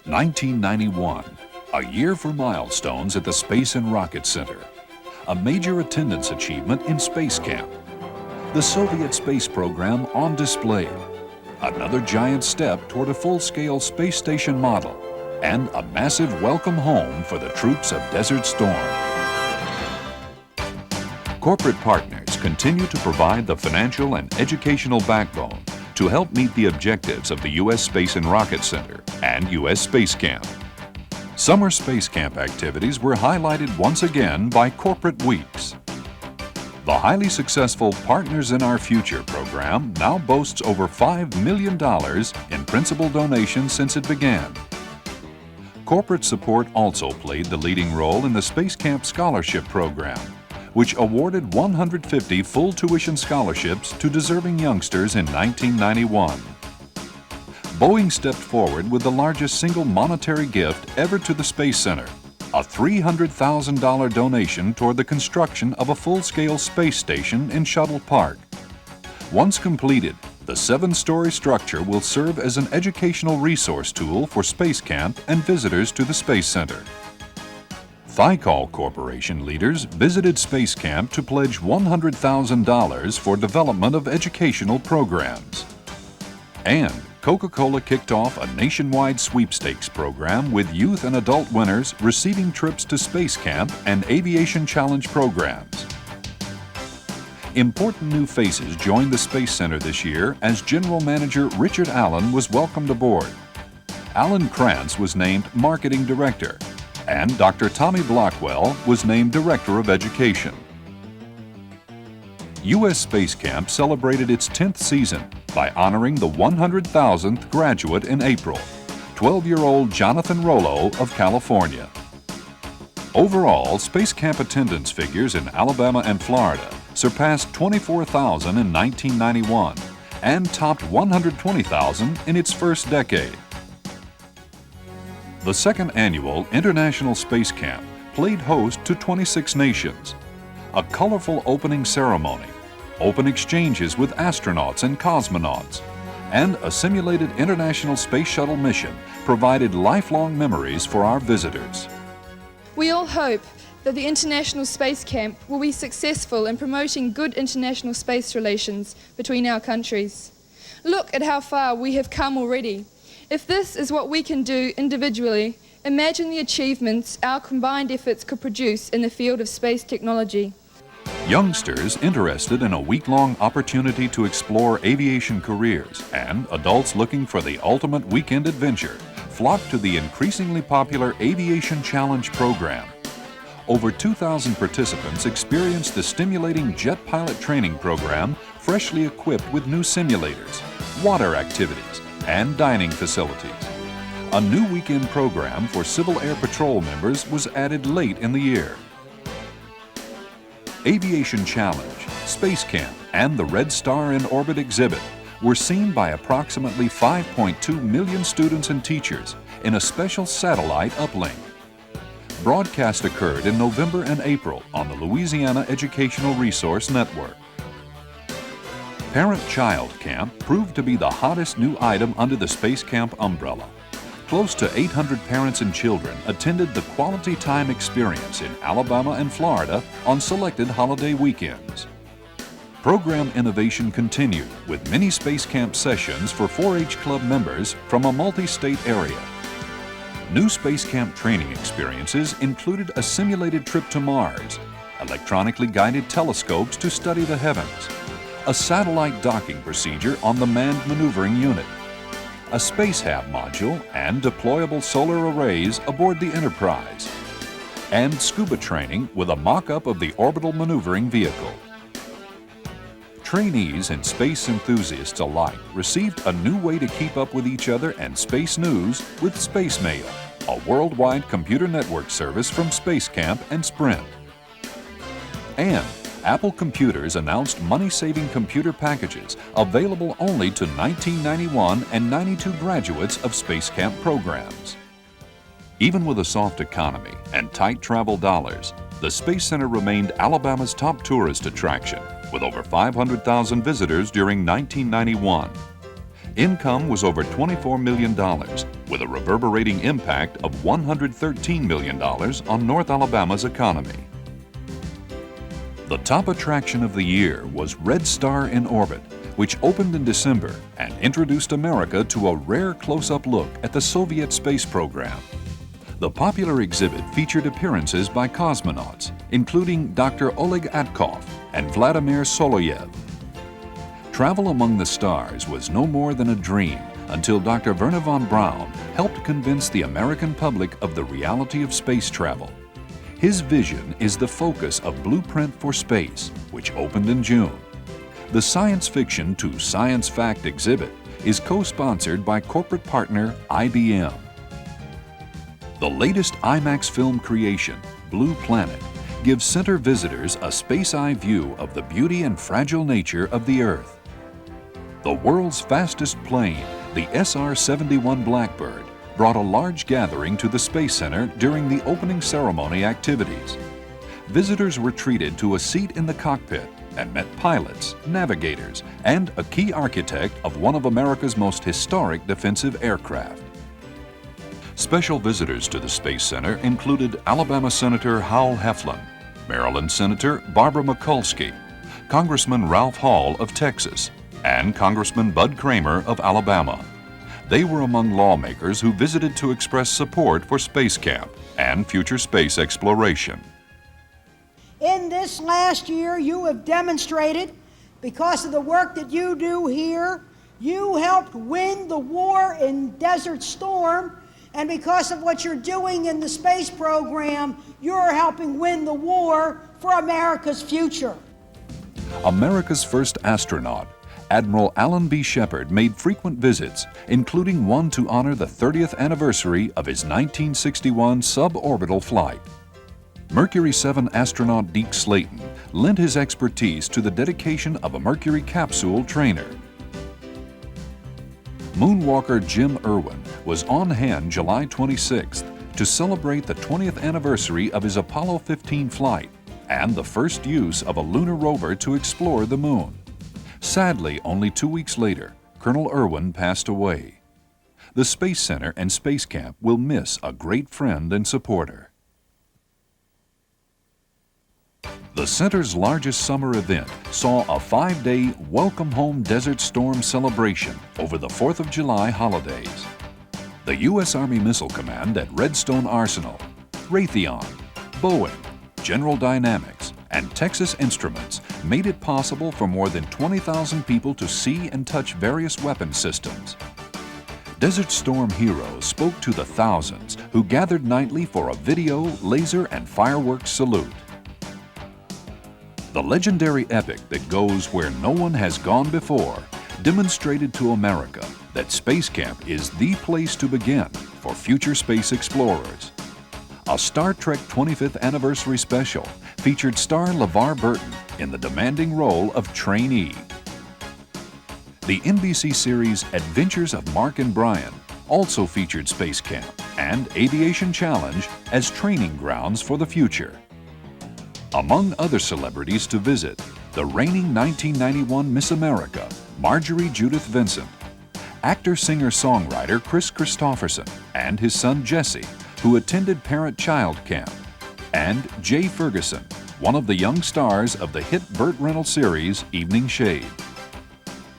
1991, a year for milestones at the Space and Rocket Center, a major attendance achievement in Space Camp, the Soviet space program on display, another giant step toward a full-scale space station model, and a massive welcome home for the troops of Desert Storm. Corporate partners continue to provide the financial and educational backbone to help meet the objectives of the U.S. Space and Rocket Center and U.S. Space Camp. Summer Space Camp activities were highlighted once again by corporate weeks. The highly successful Partners in Our Future program now boasts over $5 million in principal donations since it began. Corporate support also played the leading role in the Space Camp Scholarship Program, which awarded 150 full tuition scholarships to deserving youngsters in 1991. Boeing stepped forward with the largest single monetary gift ever to the Space Center, a $300,000 donation toward the construction of a full-scale space station in Shuttle Park. Once completed, the 7-story structure will serve as an educational resource tool for Space Camp and visitors to the Space Center. Thiokol Corporation leaders visited Space Camp to pledge $100,000 for development of educational programs. And Coca-Cola kicked off a nationwide sweepstakes program with youth and adult winners receiving trips to Space Camp and Aviation Challenge programs. Important new faces joined the Space Center this year as General Manager Richard Allen was welcomed aboard. Alan Krantz was named Marketing Director, and Dr. Tommy Blockwell was named Director of Education. U.S. Space Camp celebrated its 10th season by honoring the 100,000th graduate in April, 12-year-old Jonathan Rollo of California. Overall, Space Camp attendance figures in Alabama and Florida surpassed 24,000 in 1991 and topped 120,000 in its first decade. The second annual International Space Camp played host to 26 nations. A colorful opening ceremony, open exchanges with astronauts and cosmonauts, and a simulated International Space Shuttle mission provided lifelong memories for our visitors. We all hope that the International Space Camp will be successful in promoting good international space relations between our countries. Look at how far we have come already. If this is what we can do individually, imagine the achievements our combined efforts could produce in the field of space technology. Youngsters interested in a week-long opportunity to explore aviation careers and adults looking for the ultimate weekend adventure flocked to the increasingly popular Aviation Challenge program. Over 2,000 participants experienced the stimulating jet pilot training program, freshly equipped with new simulators, water activities, and dining facilities. A new weekend program for Civil Air Patrol members was added late in the year. Aviation Challenge, Space Camp, and the Red Star in Orbit exhibit were seen by approximately 5.2 million students and teachers in a special satellite uplink. Broadcast occurred in November and April on the Louisiana Educational Resource Network. Parent-Child Camp proved to be the hottest new item under the Space Camp umbrella. Close to 800 parents and children attended the Quality Time Experience in Alabama and Florida on selected holiday weekends. Program innovation continued with many Space Camp sessions for 4-H Club members from a multi-state area. New Space Camp training experiences included a simulated trip to Mars, electronically guided telescopes to study the heavens, a satellite docking procedure on the Manned Maneuvering Unit, a Space Hab module, and deployable solar arrays aboard the Enterprise, and scuba training with a mock-up of the Orbital Maneuvering Vehicle. Trainees and space enthusiasts alike received a new way to keep up with each other and space news with Space Mail, a worldwide computer network service from Space Camp and Sprint. And Apple Computers announced money-saving computer packages available only to 1991 and 92 graduates of Space Camp programs. Even with a soft economy and tight travel dollars, the Space Center remained Alabama's top tourist attraction, with over 500,000 visitors during 1991. Income was over $24 million, with a reverberating impact of $113 million on North Alabama's economy. The top attraction of the year was Red Star in Orbit, which opened in December and introduced America to a rare close-up look at the Soviet space program. The popular exhibit featured appearances by cosmonauts, including Dr. Oleg Atkov and Vladimir Soloyev. Travel among the stars was no more than a dream until Dr. Wernher von Braun helped convince the American public of the reality of space travel. His vision is the focus of Blueprint for Space, which opened in June. The Science Fiction to Science Fact exhibit is co-sponsored by corporate partner IBM. The latest IMAX film creation, Blue Planet, gives center visitors a space-eye view of the beauty and fragile nature of the Earth. The world's fastest plane, the SR-71 Blackbird, brought a large gathering to the Space Center during the opening ceremony activities. Visitors were treated to a seat in the cockpit and met pilots, navigators, and a key architect of one of America's most historic defensive aircraft. Special visitors to the Space Center included Alabama Senator Howell Heflin, Maryland Senator Barbara Mikulski, Congressman Ralph Hall of Texas, and Congressman Bud Kramer of Alabama. They were among lawmakers who visited to express support for Space Camp and future space exploration. In this last year, you have demonstrated, because of the work that you do here, you helped win the war in Desert Storm, and because of what you're doing in the space program, you're helping win the war for America's future. America's first astronaut, Admiral Alan B. Shepard, made frequent visits, including one to honor the 30th anniversary of his 1961 suborbital flight. Mercury 7 astronaut Deke Slayton lent his expertise to the dedication of a Mercury capsule trainer. Moonwalker Jim Irwin was on hand July 26th to celebrate the 20th anniversary of his Apollo 15 flight and the first use of a lunar rover to explore the moon. Sadly, only 2 weeks later, Colonel Irwin passed away. The Space Center and Space Camp will miss a great friend and supporter. The center's largest summer event saw a 5-day Welcome Home Desert Storm celebration over the 4th of July holidays. The U.S. Army Missile Command at Redstone Arsenal, Raytheon, Boeing, General Dynamics, and Texas Instruments made it possible for more than 20,000 people to see and touch various weapon systems. Desert Storm heroes spoke to the thousands who gathered nightly for a video, laser, and fireworks salute. The legendary epic that goes where no one has gone before demonstrated to America that Space Camp is the place to begin for future space explorers. A Star Trek 25th Anniversary special featured star LeVar Burton in the demanding role of trainee. The NBC series Adventures of Mark and Brian also featured Space Camp and Aviation Challenge as training grounds for the future. Among other celebrities to visit, the reigning 1991 Miss America, Marjorie Judith Vincent, actor, singer, songwriter Chris Christopherson and his son Jesse, who attended parent-child camp, and Jay Ferguson, one of the young stars of the hit Burt Reynolds series Evening Shade.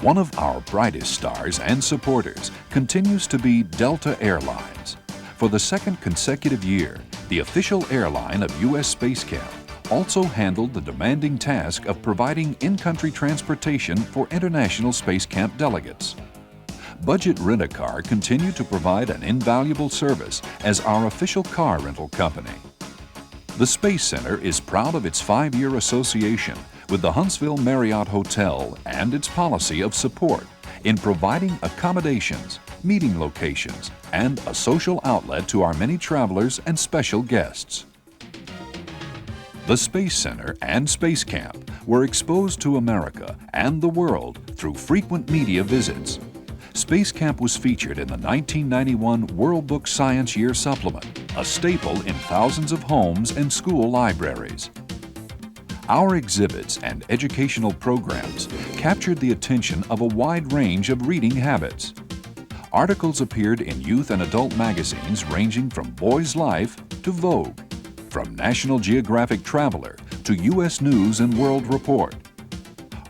One of our brightest stars and supporters continues to be Delta Airlines. For the second consecutive year, the official airline of U.S. Space Camp also handled the demanding task of providing in-country transportation for International Space Camp delegates. Budget Rent-A-Car continued to provide an invaluable service as our official car rental company. The Space Center is proud of its 5-year association with the Huntsville Marriott Hotel and its policy of support in providing accommodations, meeting locations, and a social outlet to our many travelers and special guests. The Space Center and Space Camp were exposed to America and the world through frequent media visits. Space Camp was featured in the 1991 World Book Science Year Supplement, a staple in thousands of homes and school libraries. Our exhibits and educational programs captured the attention of a wide range of reading habits. Articles appeared in youth and adult magazines ranging from Boy's Life to Vogue, from National Geographic Traveler to U.S. News and World Report.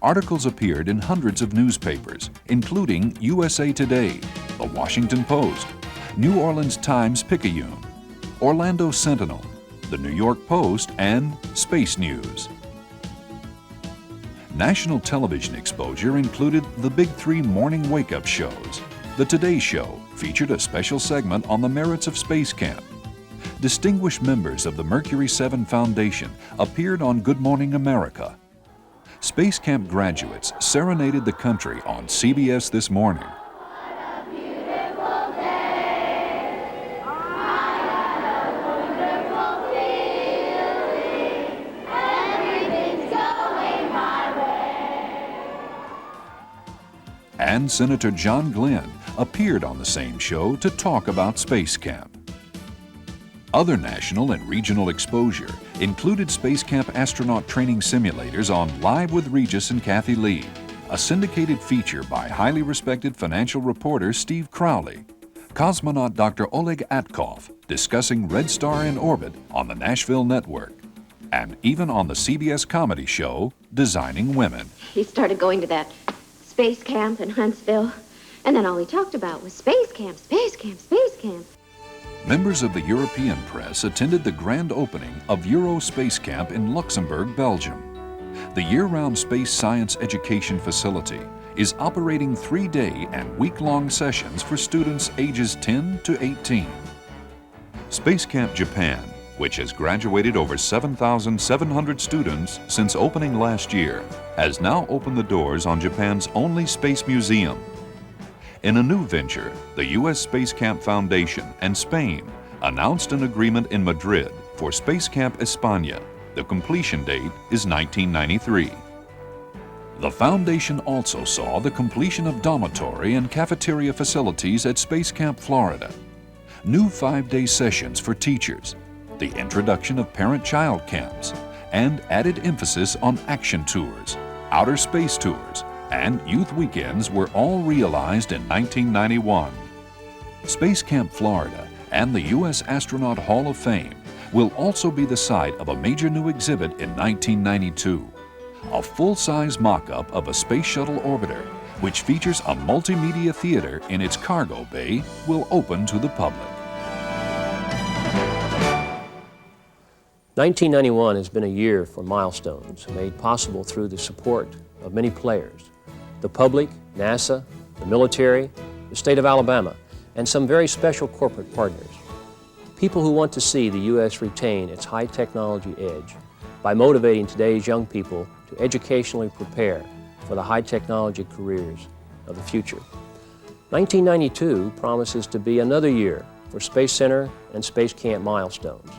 Articles appeared in hundreds of newspapers, including USA Today, The Washington Post, New Orleans Times-Picayune, Orlando Sentinel, The New York Post, and Space News. National television exposure included the Big Three morning wake-up shows. The Today Show featured a special segment on the merits of Space Camp. Distinguished members of the Mercury 7 Foundation appeared on Good Morning America. Space Camp graduates serenaded the country on CBS This Morning. And Senator John Glenn appeared on the same show to talk about Space Camp. Other national and regional exposure included Space Camp astronaut training simulators on Live with Regis and Kathy Lee, a syndicated feature by highly respected financial reporter Steve Crowley, cosmonaut Dr. Oleg Atkov discussing Red Star in orbit on the Nashville Network, and even on the CBS comedy show Designing Women. He started going to that space camp in Huntsville, and then all he talked about was space camp, space camp, space camp. Members of the European press attended the grand opening of Euro Space Camp in Luxembourg, Belgium. The year-round space science education facility is operating 3-day and week-long sessions for students ages 10 to 18. Space Camp Japan, which has graduated over 7,700 students since opening last year, has now opened the doors on Japan's only space museum. In a new venture, the U.S. Space Camp Foundation and Spain announced an agreement in Madrid for Space Camp España. The completion date is 1993. The foundation also saw the completion of dormitory and cafeteria facilities at Space Camp Florida, new 5-day sessions for teachers, the introduction of parent-child camps, and added emphasis on action tours, outer space tours, and youth weekends were all realized in 1991. Space Camp Florida and the U.S. Astronaut Hall of Fame will also be the site of a major new exhibit in 1992. A full-size mock-up of a space shuttle orbiter, which features a multimedia theater in its cargo bay, will open to the public. 1991 has been a year for milestones made possible through the support of many players: the public, NASA, the military, the state of Alabama, and some very special corporate partners. People who want to see the U.S. retain its high technology edge by motivating today's young people to educationally prepare for the high technology careers of the future. 1992 promises to be another year for Space Center and Space Camp milestones.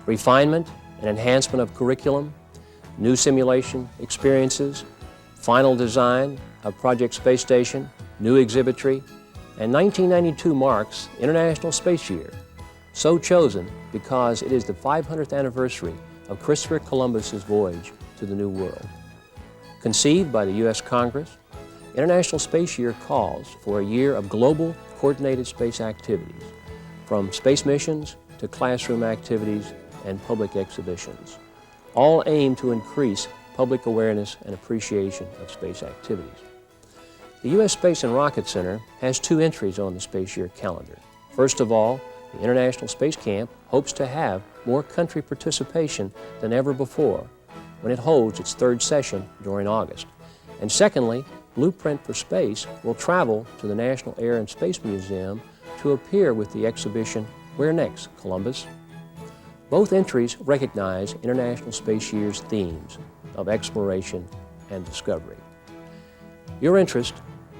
Refinement and enhancement of curriculum, new simulation experiences, final design of Project Space Station, new exhibitry, and 1992 marks International Space Year, so chosen because it is the 500th anniversary of Christopher Columbus's voyage to the New World. Conceived by the U.S. Congress, International Space Year calls for a year of global coordinated space activities, from space missions to classroom activities and public exhibitions, all aimed to increase public awareness and appreciation of space activities. The U.S. Space and Rocket Center has 2 entries on the Space Year calendar. First of all, the International Space Camp hopes to have more country participation than ever before when it holds its 3rd session during August. And secondly, Blueprint for Space will travel to the National Air and Space Museum to appear with the exhibition Where Next, Columbus? Both entries recognize International Space Year's themes of exploration and discovery. Your interest,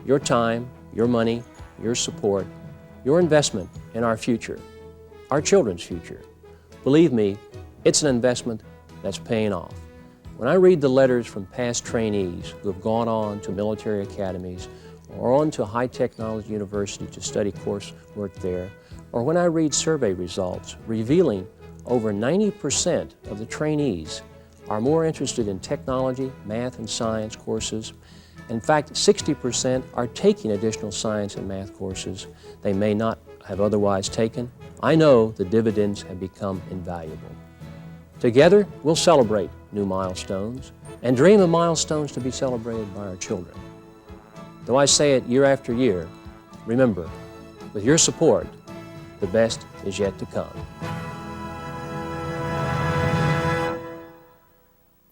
your time, your money, your support, your investment in our future, our children's future. Believe me, it's an investment that's paying off. When I read the letters from past trainees who have gone on to military academies or on to high technology university to study coursework there, or when I read survey results revealing over 90% of the trainees are more interested in technology, math, and science courses In fact, 60% are taking additional science and math courses they may not have otherwise taken. I know the dividends have become invaluable. Together, we'll celebrate new milestones and dream of milestones to be celebrated by our children. Though I say it year after year, remember, with your support, the best is yet to come.